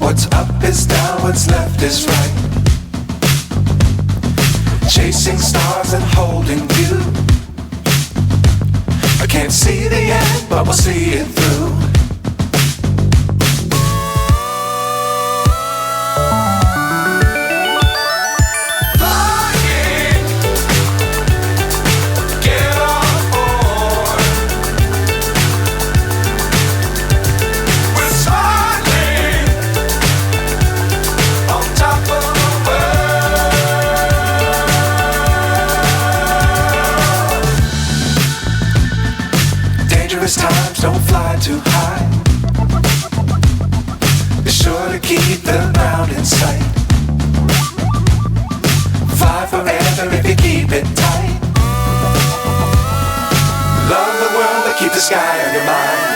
What's up is down, what's left is right. Chasing stars and holding you. I can't see the end, but we'll see it through. Times don't fly too high. Be sure to keep the ground in sight. Fly forever if you keep it tight. Love the world but keep the sky on your mind.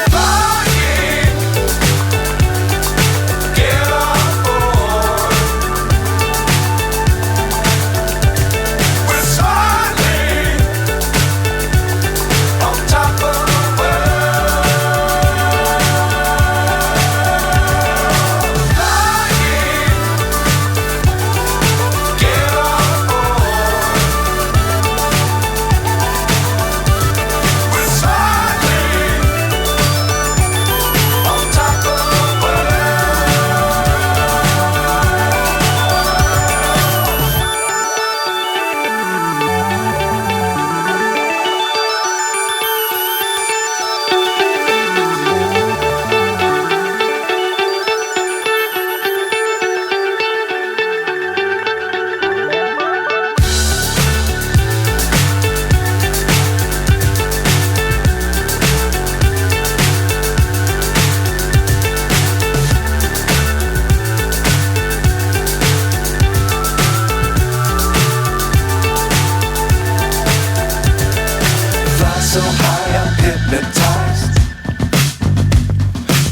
So high I'm hypnotized.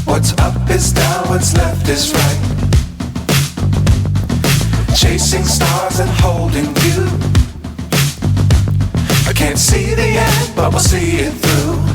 What's up is down, what's left is right. Chasing stars and holding you. I can't see the end, but we'll see it through.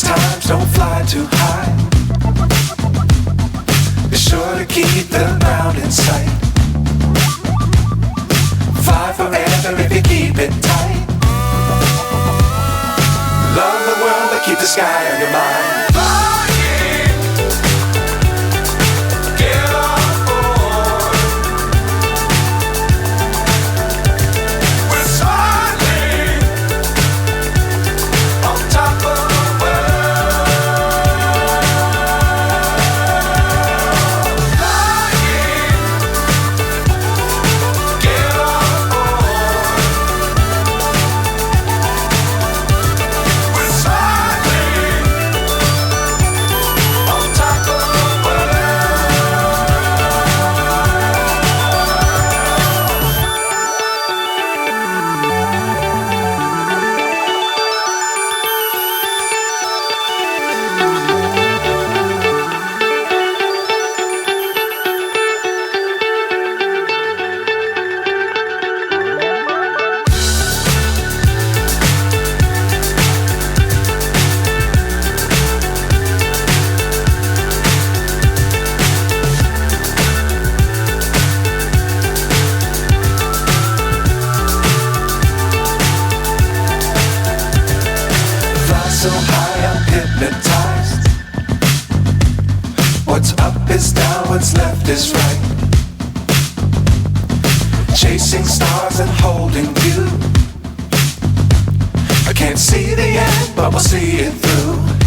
Times don't fly too high. Be sure to keep the ground in sight. Fly forever if you keep it tight. Love the world but keep the sky on your mind. So high I'm hypnotized. What's up is down, what's left is right. Chasing stars and holding you. I can't see the end, but we'll see it through.